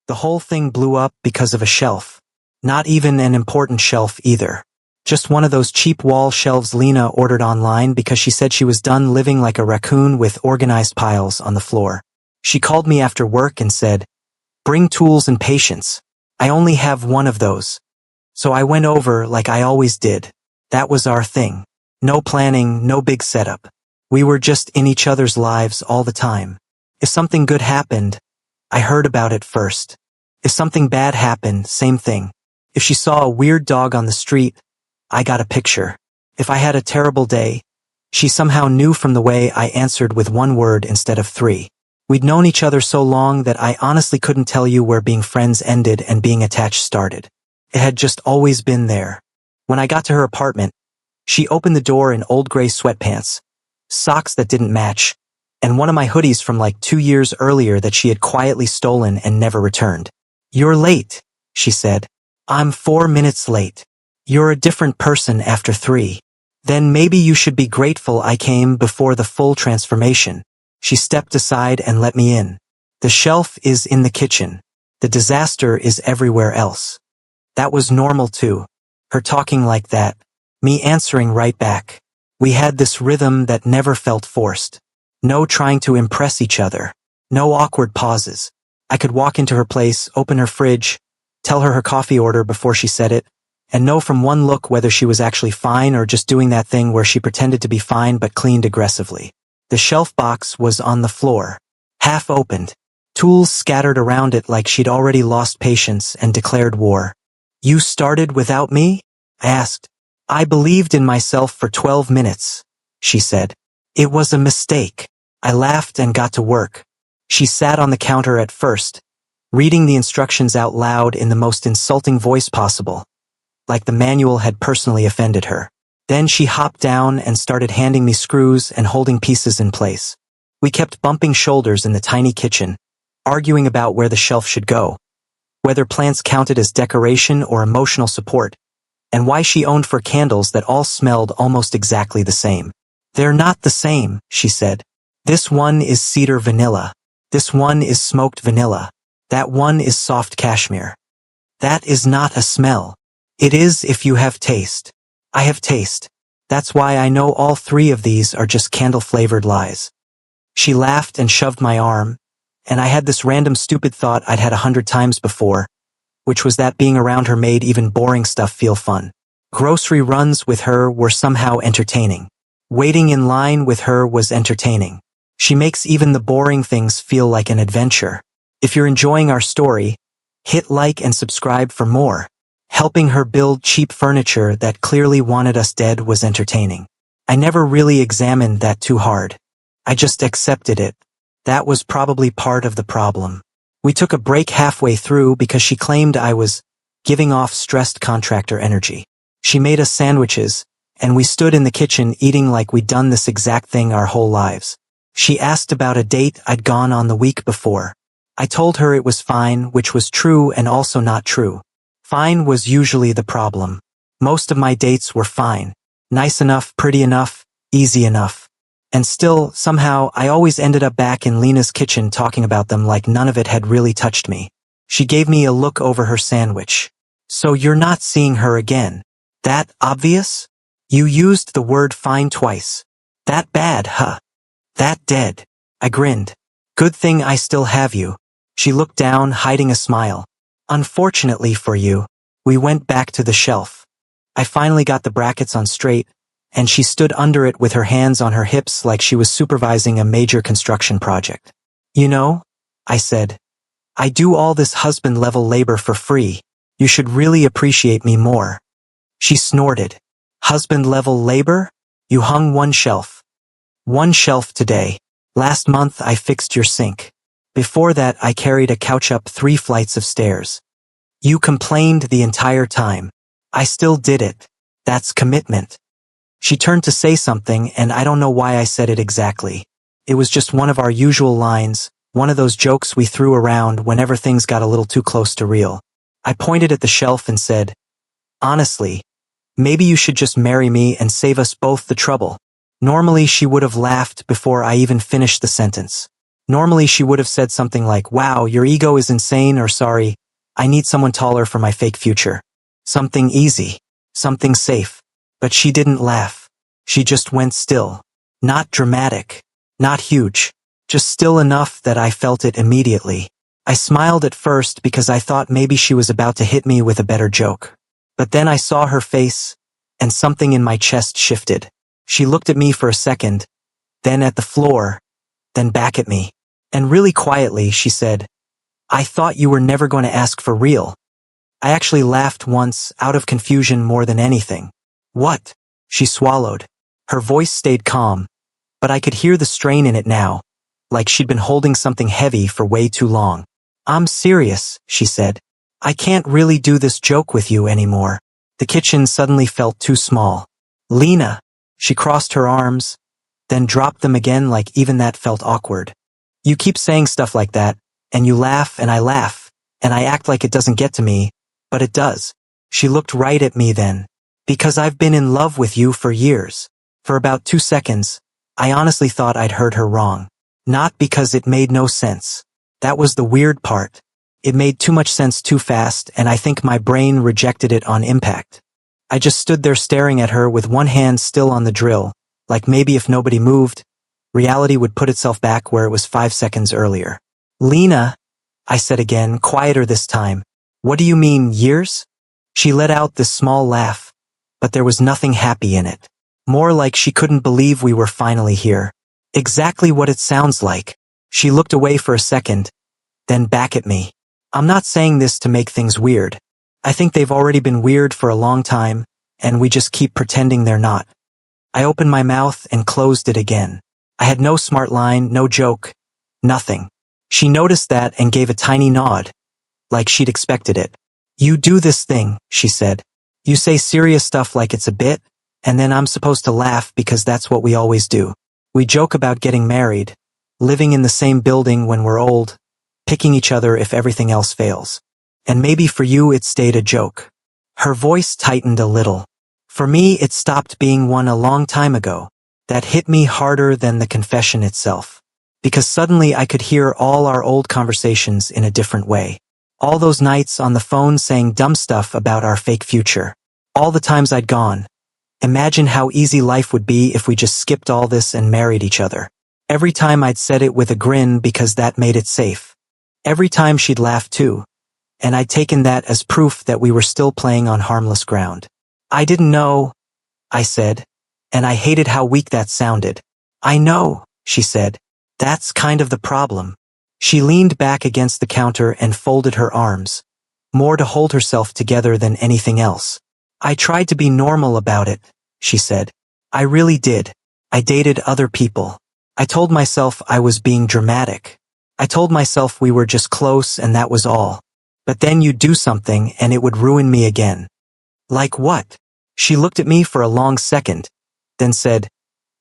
The whole thing blew up because of a shelf. Not even an important shelf either. Just one of those cheap wall shelves Lena ordered online because she said she was done living like a raccoon with organized piles on the floor. She called me after work and said, "Bring tools and patience. I only have one of those." So I went over like I always did. That was our thing. No planning, no big setup. We were just in each other's lives all the time. If something good happened, I heard about it first. If something bad happened, same thing. If she saw a weird dog on the street, I got a picture. If I had a terrible day, she somehow knew from the way I answered with one word instead of three. We'd known each other so long that I honestly couldn't tell you where being friends ended and being attached started. It had just always been there. When I got to her apartment, she opened the door in old gray sweatpants, socks that didn't match, and one of my hoodies from like 2 years earlier that she had quietly stolen and never returned. "You're late," she said. "I'm 4 minutes late. You're a different person after 3. Then maybe you should be grateful I came before the full transformation." She stepped aside and let me in. "The shelf is in the kitchen. The disaster is everywhere else." That was normal too. Her talking like that. Me answering right back. We had this rhythm that never felt forced. No trying to impress each other. No awkward pauses. I could walk into her place, open her fridge, tell her coffee order before she said it, and know from one look whether she was actually fine or just doing that thing where she pretended to be fine but cleaned aggressively. The shelf box was on the floor, half opened, tools scattered around it like she'd already lost patience and declared war. "You started without me?" I asked. "I believed in myself for 12 minutes, she said. "It was a mistake." I laughed and got to work. She sat on the counter at first, reading the instructions out loud in the most insulting voice possible, like the manual had personally offended her. Then she hopped down and started handing me screws and holding pieces in place. We kept bumping shoulders in the tiny kitchen, arguing about where the shelf should go, whether plants counted as decoration or emotional support, and why she owned 4 candles that all smelled almost exactly the same. "They're not the same," she said. "This one is cedar vanilla. This one is smoked vanilla. That one is soft cashmere. That is not a smell. It is if you have taste. I have taste. That's why I know all 3 of these are just candle-flavored lies." She laughed and shoved my arm, and I had this random stupid thought I'd had 100 times before, which was that being around her made even boring stuff feel fun. Grocery runs with her were somehow entertaining. Waiting in line with her was entertaining. She makes even the boring things feel like an adventure. If you're enjoying our story, hit like and subscribe for more. Helping her build cheap furniture that clearly wanted us dead was entertaining. I never really examined that too hard. I just accepted it. That was probably part of the problem. We took a break halfway through because she claimed I was giving off stressed contractor energy. She made us sandwiches, and we stood in the kitchen eating like we'd done this exact thing our whole lives. She asked about a date I'd gone on the week before. I told her it was fine, which was true and also not true. Fine was usually the problem. Most of my dates were fine. Nice enough, pretty enough, easy enough. And still, somehow, I always ended up back in Lena's kitchen talking about them like none of it had really touched me. She gave me a look over her sandwich. "So you're not seeing her again? That obvious? You used the word fine twice. That bad, huh? That dead?" I grinned. "Good thing I still have you." She looked down, hiding a smile. "Unfortunately for you, we went back to the shelf." I finally got the brackets on straight, and she stood under it with her hands on her hips like she was supervising a major construction project. "You know," I said, "I do all this husband-level labor for free. You should really appreciate me more." She snorted. "Husband-level labor? You hung one shelf. One shelf today. Last month I fixed your sink. Before that I carried a couch up 3 flights of stairs. You complained the entire time. I still did it. That's commitment." She turned to say something, and I don't know why I said it exactly. It was just one of our usual lines, one of those jokes we threw around whenever things got a little too close to real. I pointed at the shelf and said, "Honestly, maybe you should just marry me and save us both the trouble." Normally she would have laughed before I even finished the sentence. Normally she would have said something like, "Wow, your ego is insane," or "Sorry, I need someone taller for my fake future." Something easy. Something safe. But she didn't laugh. She just went still. Not dramatic. Not huge. Just still enough that I felt it immediately. I smiled at first because I thought maybe she was about to hit me with a better joke. But then I saw her face, and something in my chest shifted. She looked at me for a second, then at the floor, then back at me. And really quietly, she said, "I thought you were never going to ask for real." I actually laughed once, out of confusion more than anything. "What?" She swallowed. Her voice stayed calm, but I could hear the strain in it now, like she'd been holding something heavy for way too long. "I'm serious," she said. "I can't really do this joke with you anymore." The kitchen suddenly felt too small. "Lena." She crossed her arms, then dropped them again like even that felt awkward. "You keep saying stuff like that, and you laugh and I act like it doesn't get to me, but it does." She looked right at me then. "Because I've been in love with you for years." For about 2 seconds, I honestly thought I'd heard her wrong. Not because it made no sense. That was the weird part. It made too much sense too fast, and I think my brain rejected it on impact. I just stood there staring at her with one hand still on the drill, like maybe if nobody moved, reality would put itself back where it was 5 seconds earlier. "Lena," I said again, quieter this time. "What do you mean, years?" She let out this small laugh, but there was nothing happy in it. More like she couldn't believe we were finally here. Exactly what it sounds like. She looked away for a second, then back at me. "I'm not saying this to make things weird. I think they've already been weird for a long time, and we just keep pretending they're not." I opened my mouth and closed it again. I had no smart line, no joke, nothing. She noticed that and gave a tiny nod, like she'd expected it. "You do this thing," she said. "You say serious stuff like it's a bit, and then I'm supposed to laugh because that's what we always do. We joke about getting married, living in the same building when we're old, picking each other if everything else fails. And maybe for you it stayed a joke." Her voice tightened a little. For me it stopped being one a long time ago. That hit me harder than the confession itself. Because suddenly I could hear all our old conversations in a different way. All those nights on the phone saying dumb stuff about our fake future. All the times I'd gone, "Imagine how easy life would be if we just skipped all this and married each other." Every time I'd said it with a grin because that made it safe. Every time she'd laughed too. And I'd taken that as proof that we were still playing on harmless ground. "I didn't know," I said, and I hated how weak that sounded. "I know," she said. "That's kind of the problem." She leaned back against the counter and folded her arms, more to hold herself together than anything else. "I tried to be normal about it," she said. "I really did. I dated other people. I told myself I was being dramatic. I told myself we were just close and that was all. But then you'd do something and it would ruin me again." "Like what?" She looked at me for a long second, then said,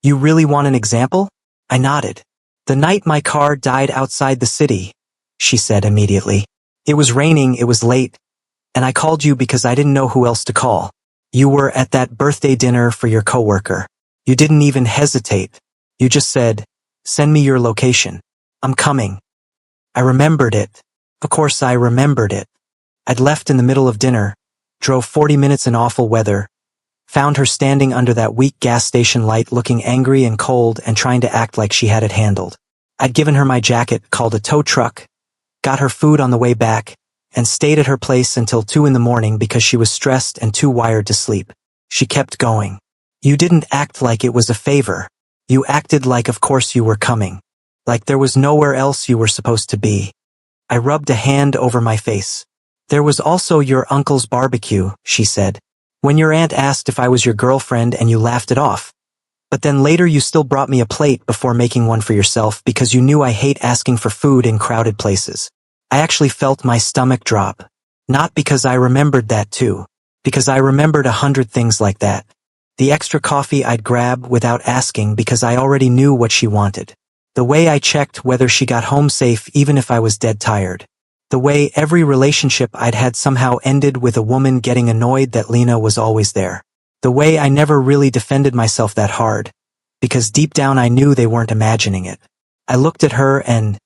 "You really want an example?" I nodded. "The night my car died outside the city," she said immediately. "It was raining, it was late, and I called you because I didn't know who else to call. You were at that birthday dinner for your coworker. You didn't even hesitate. You just said, 'Send me your location. I'm coming.'" I remembered it. Of course I remembered it. I'd left in the middle of dinner, drove 40 minutes in awful weather, found her standing under that weak gas station light looking angry and cold and trying to act like she had it handled. I'd given her my jacket, called a tow truck, got her food on the way back, and stayed at her place until 2 in the morning because she was stressed and too wired to sleep. She kept going. "You didn't act like it was a favor. You acted like of course you were coming. Like there was nowhere else you were supposed to be." I rubbed a hand over my face. "There was also your uncle's barbecue," she said. "When your aunt asked if I was your girlfriend and you laughed it off. But then later you still brought me a plate before making one for yourself because you knew I hate asking for food in crowded places." I actually felt my stomach drop. Not because I remembered that too. Because I remembered 100 things like that. The extra coffee I'd grab without asking because I already knew what she wanted. The way I checked whether she got home safe even if I was dead tired. The way every relationship I'd had somehow ended with a woman getting annoyed that Lena was always there. The way I never really defended myself that hard. Because deep down I knew they weren't imagining it. I looked at her and,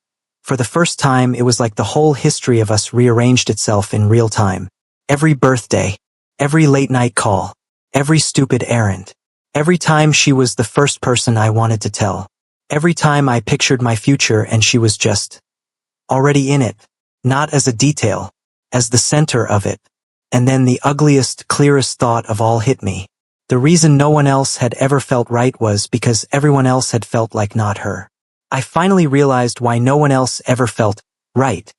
for the first time, it was like the whole history of us rearranged itself in real time. Every birthday, every late-night call, every stupid errand. Every time she was the first person I wanted to tell. Every time I pictured my future and she was just already in it, not as a detail, as the center of it. And then the ugliest, clearest thought of all hit me. The reason no one else had ever felt right was because everyone else had felt like not her. I finally realized why no one else ever felt right.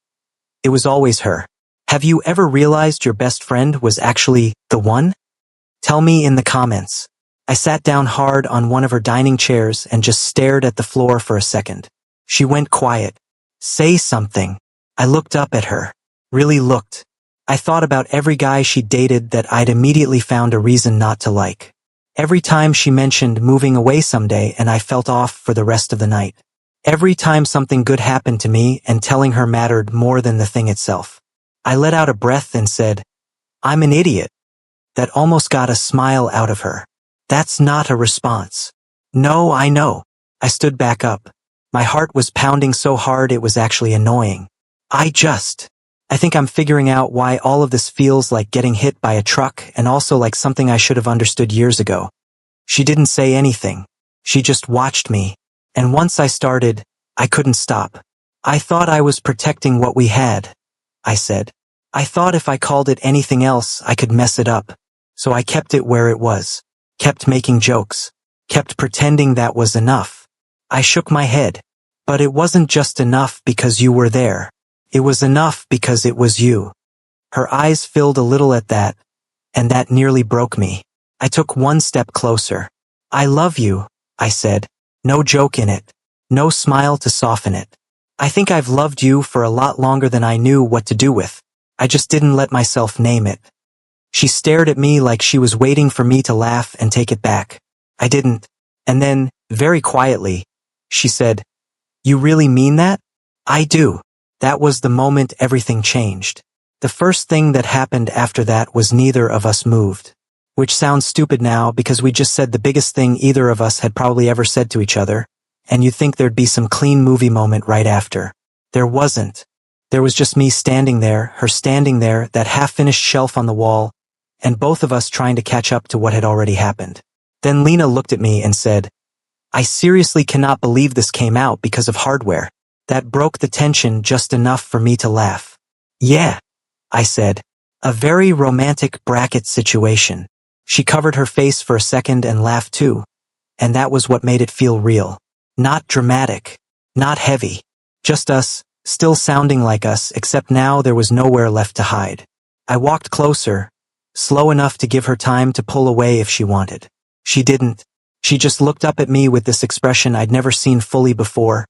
It was always her. Have you ever realized your best friend was actually the one? Tell me in the comments. I sat down hard on one of her dining chairs and just stared at the floor for a second. She went quiet. Say something. I looked up at her. Really looked. I thought about every guy she dated that I'd immediately found a reason not to like. Every time she mentioned moving away someday and I felt off for the rest of the night. Every time something good happened to me and telling her mattered more than the thing itself. I let out a breath and said, "I'm an idiot." That almost got a smile out of her. That's not a response. No, I know. I stood back up. My heart was pounding so hard it was actually annoying. I think I'm figuring out why all of this feels like getting hit by a truck and also like something I should have understood years ago. She didn't say anything. She just watched me. And once I started, I couldn't stop. I thought I was protecting what we had, I said. I thought if I called it anything else, I could mess it up. So I kept it where it was. Kept making jokes. Kept pretending that was enough. I shook my head. But it wasn't just enough because you were there. It was enough because it was you. Her eyes filled a little at that, and that nearly broke me. I took one step closer. I love you, I said. No joke in it. No smile to soften it. I think I've loved you for a lot longer than I knew what to do with. I just didn't let myself name it. She stared at me like she was waiting for me to laugh and take it back. I didn't. And then, very quietly, she said, "You really mean that?" "I do." That was the moment everything changed. The first thing that happened after that was neither of us moved. Which sounds stupid now because we just said the biggest thing either of us had probably ever said to each other, and you'd think there'd be some clean movie moment right after. There wasn't. There was just me standing there, her standing there, that half-finished shelf on the wall, and both of us trying to catch up to what had already happened. Then Lena looked at me and said, "I seriously cannot believe this came out because of hardware." That broke the tension just enough for me to laugh. "Yeah," I said. "A very romantic bracket situation." She covered her face for a second and laughed too. And that was what made it feel real. Not dramatic. Not heavy. Just us, still sounding like us, except now there was nowhere left to hide. I walked closer, slow enough to give her time to pull away if she wanted. She didn't. She just looked up at me with this expression I'd never seen fully before,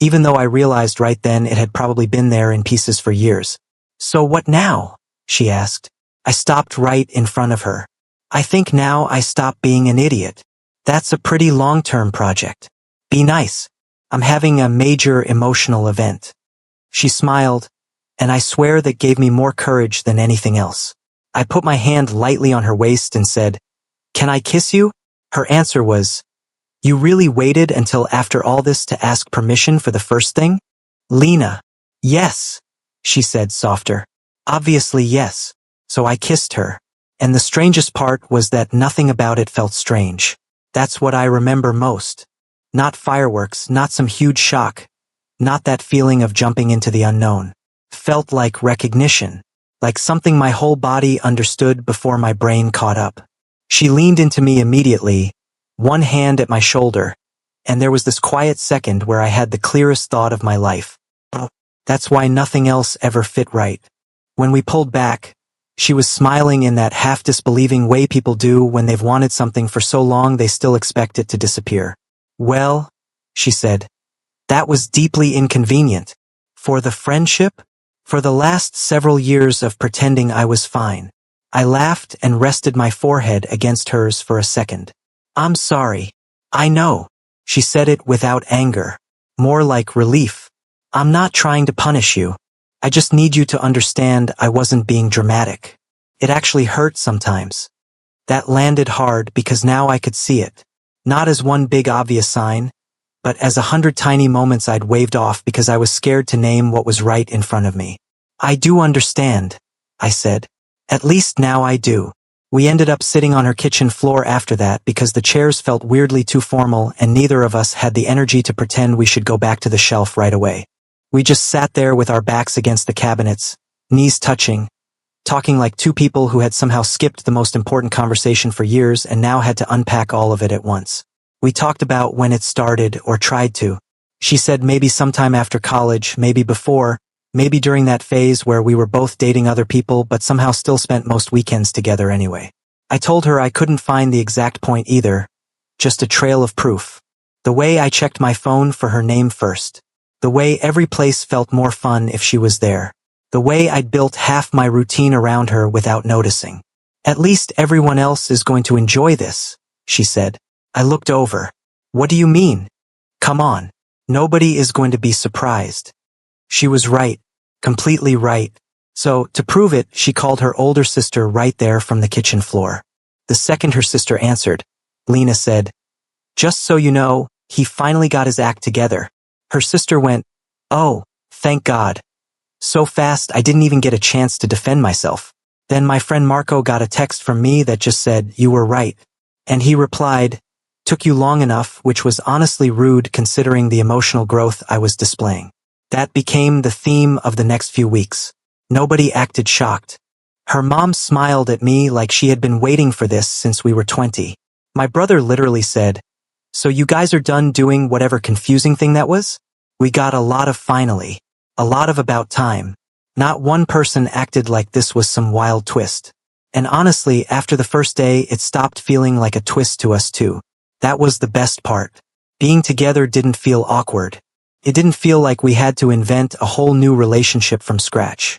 even though I realized right then it had probably been there in pieces for years. "So what now?" she asked. I stopped right in front of her. "I think now I stop being an idiot. That's a pretty long-term project. Be nice. I'm having a major emotional event." She smiled, and I swear that gave me more courage than anything else. I put my hand lightly on her waist and said, "Can I kiss you?" Her answer was, "You really waited until after all this to ask permission for the first thing?" "Lena." "Yes," she said softer. "Obviously yes." So I kissed her. And the strangest part was that nothing about it felt strange. That's what I remember most. Not fireworks, not some huge shock. Not that feeling of jumping into the unknown. Felt like recognition. Like something my whole body understood before my brain caught up. She leaned into me immediately, one hand at my shoulder, and there was this quiet second where I had the clearest thought of my life. That's why nothing else ever fit right. When we pulled back, she was smiling in that half-disbelieving way people do when they've wanted something for so long they still expect it to disappear. "Well," she said, "that was deeply inconvenient. For the friendship? For the last several years of pretending I was fine." I laughed and rested my forehead against hers for a second. "I'm sorry." "I know." She said it without anger. More like relief. "I'm not trying to punish you. I just need you to understand I wasn't being dramatic. It actually hurt sometimes." That landed hard because now I could see it. Not as one big obvious sign, but as 100 tiny moments I'd waved off because I was scared to name what was right in front of me. "I do understand," I said. "At least now I do." We ended up sitting on her kitchen floor after that because the chairs felt weirdly too formal and neither of us had the energy to pretend we should go back to the shelf right away. We just sat there with our backs against the cabinets, knees touching, talking like two people who had somehow skipped the most important conversation for years and now had to unpack all of it at once. We talked about when it started, or tried to. She said maybe sometime after college, maybe before, maybe during that phase where we were both dating other people but somehow still spent most weekends together anyway. I told her I couldn't find the exact point either, just a trail of proof. The way I checked my phone for her name first. The way every place felt more fun if she was there. The way I'd built half my routine around her without noticing. "At least everyone else is going to enjoy this," she said. I looked over. "What do you mean? Come on. Nobody is going to be surprised." She was right. Completely right. So, to prove it, she called her older sister right there from the kitchen floor. The second her sister answered, Lena said, "Just so you know, he finally got his act together." Her sister went, "Oh, thank God." So fast I didn't even get a chance to defend myself. Then my friend Marco got a text from me that just said, "You were right." And he replied, "Took you long enough," which was honestly rude considering the emotional growth I was displaying. That became the theme of the next few weeks. Nobody acted shocked. Her mom smiled at me like she had been waiting for this since we were 20. My brother literally said, "So you guys are done doing whatever confusing thing that was?" We got a lot of finally. A lot of about time. Not one person acted like this was some wild twist. And honestly, after the first day, it stopped feeling like a twist to us too. That was the best part. Being together didn't feel awkward. It didn't feel like we had to invent a whole new relationship from scratch.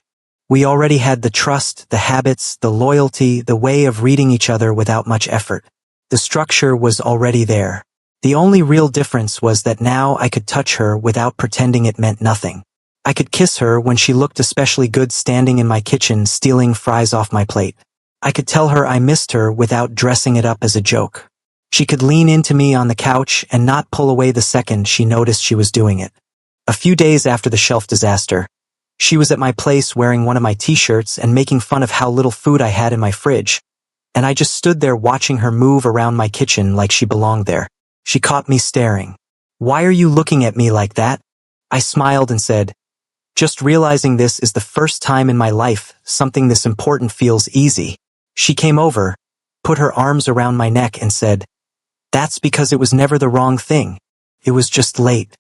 We already had the trust, the habits, the loyalty, the way of reading each other without much effort. The structure was already there. The only real difference was that now I could touch her without pretending it meant nothing. I could kiss her when she looked especially good standing in my kitchen stealing fries off my plate. I could tell her I missed her without dressing it up as a joke. She could lean into me on the couch and not pull away the second she noticed she was doing it. A few days after the shelf disaster, she was at my place wearing one of my t-shirts and making fun of how little food I had in my fridge, and I just stood there watching her move around my kitchen like she belonged there. She caught me staring. "Why are you looking at me like that?" I smiled and said, "Just realizing this is the first time in my life something this important feels easy." She came over, put her arms around my neck and said, "That's because it was never the wrong thing. It was just late."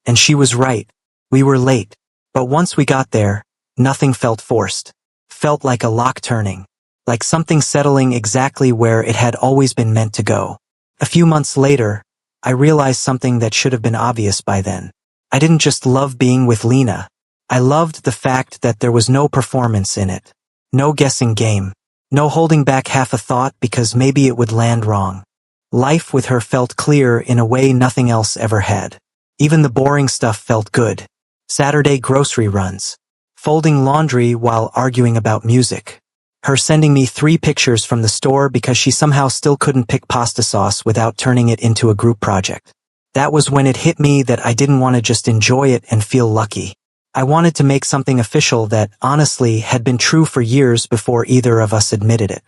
And she was right. We were late. But once we got there, nothing felt forced. Felt like a lock turning. Like something settling exactly where it had always been meant to go. A few months later, I realized something that should have been obvious by then. I didn't just love being with Lena. I loved the fact that there was no performance in it. No guessing game. No holding back half a thought because maybe it would land wrong. Life with her felt clear in a way nothing else ever had. Even the boring stuff felt good. Saturday grocery runs. Folding laundry while arguing about music. Her sending me 3 pictures from the store because she somehow still couldn't pick pasta sauce without turning it into a group project. That was when it hit me that I didn't want to just enjoy it and feel lucky. I wanted to make something official that, honestly, had been true for years before either of us admitted it.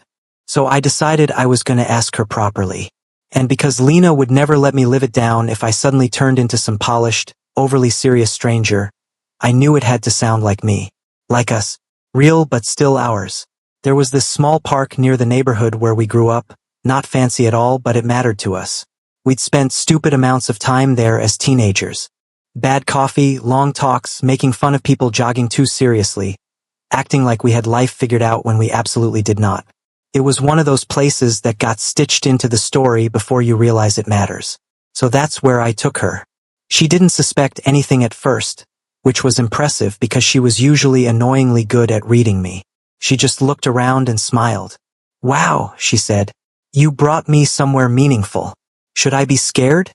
So I decided I was going to ask her properly. And because Lena would never let me live it down if I suddenly turned into some polished, overly serious stranger, I knew it had to sound like me. Like us. Real but still ours. There was this small park near the neighborhood where we grew up, not fancy at all, but it mattered to us. We'd spent stupid amounts of time there as teenagers. Bad coffee, long talks, making fun of people jogging too seriously, acting like we had life figured out when we absolutely did not. It was one of those places that got stitched into the story before you realize it matters. So that's where I took her. She didn't suspect anything at first, which was impressive because she was usually annoyingly good at reading me. She just looked around and smiled. "Wow," she said. "You brought me somewhere meaningful. Should I be scared?"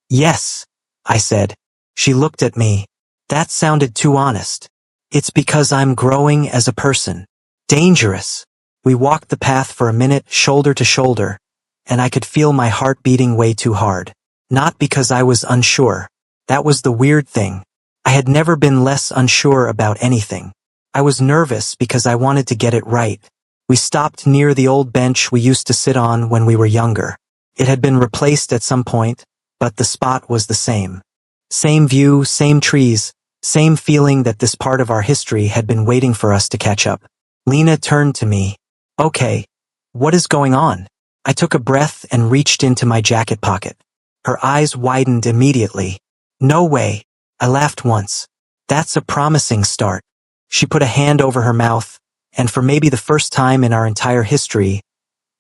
"Yes," I said. She looked at me. "That sounded too honest." "It's because I'm growing as a person." "Dangerous." We walked the path for a minute, shoulder to shoulder, and I could feel my heart beating way too hard. Not because I was unsure. That was the weird thing. I had never been less unsure about anything. I was nervous because I wanted to get it right. We stopped near the old bench we used to sit on when we were younger. It had been replaced at some point, but the spot was the same. Same view, same trees, same feeling that this part of our history had been waiting for us to catch up. Lena turned to me. Okay, what is going on? I took a breath and reached into my jacket pocket. Her eyes widened immediately. No way. I laughed once. That's a promising start. She put a hand over her mouth, and for maybe the first time in our entire history,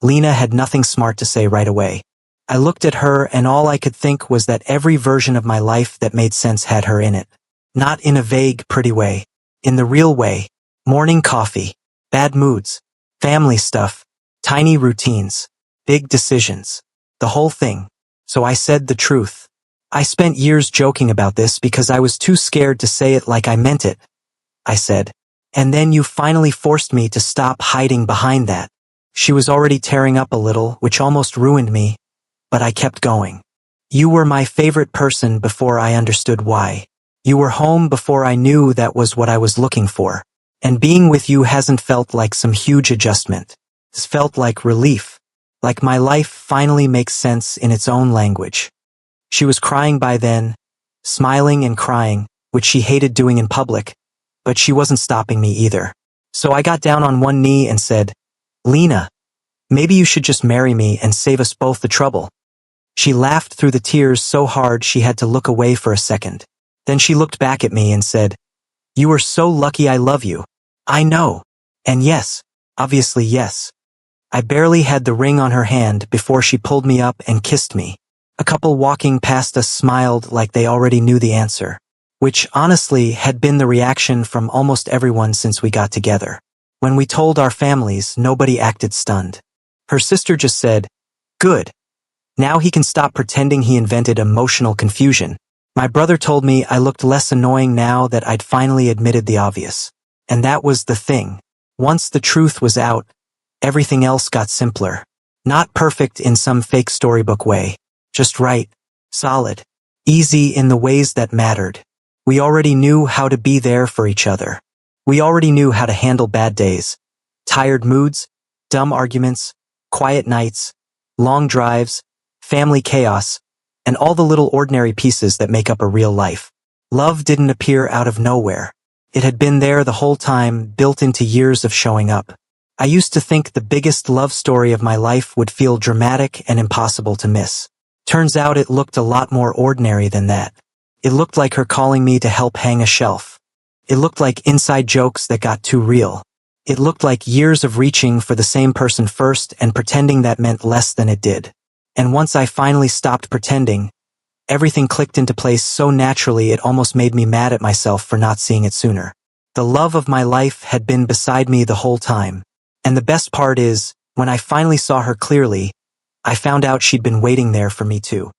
Lena had nothing smart to say right away. I looked at her and all I could think was that every version of my life that made sense had her in it. Not in a vague, pretty way. In the real way. Morning coffee. Bad moods. Family stuff. Tiny routines. Big decisions. The whole thing. So I said the truth. I spent years joking about this because I was too scared to say it like I meant it. I said. And then you finally forced me to stop hiding behind that. She was already tearing up a little, which almost ruined me, but I kept going. You were my favorite person before I understood why. You were home before I knew that was what I was looking for. And being with you hasn't felt like some huge adjustment. It's felt like relief. Like my life finally makes sense in its own language. She was crying by then, smiling and crying, which she hated doing in public, but she wasn't stopping me either. So I got down on one knee and said, Lena, maybe you should just marry me and save us both the trouble. She laughed through the tears so hard she had to look away for a second. Then she looked back at me and said, You are so lucky I love you. I know. And yes, obviously yes. I barely had the ring on her hand before she pulled me up and kissed me. A couple walking past us smiled like they already knew the answer, which honestly had been the reaction from almost everyone since we got together. When we told our families, nobody acted stunned. Her sister just said, Good. Now he can stop pretending he invented emotional confusion. My brother told me I looked less annoying now that I'd finally admitted the obvious. And that was the thing. Once the truth was out, everything else got simpler. Not perfect in some fake storybook way. Just right, solid, easy in the ways that mattered. We already knew how to be there for each other. We already knew how to handle bad days, tired moods, dumb arguments, quiet nights, long drives, family chaos, and all the little ordinary pieces that make up a real life. Love didn't appear out of nowhere. It had been there the whole time, built into years of showing up. I used to think the biggest love story of my life would feel dramatic and impossible to miss. Turns out it looked a lot more ordinary than that. It looked like her calling me to help hang a shelf. It looked like inside jokes that got too real. It looked like years of reaching for the same person first and pretending that meant less than it did. And once I finally stopped pretending, everything clicked into place so naturally it almost made me mad at myself for not seeing it sooner. The love of my life had been beside me the whole time. And the best part is, when I finally saw her clearly, I found out she'd been waiting there for me too.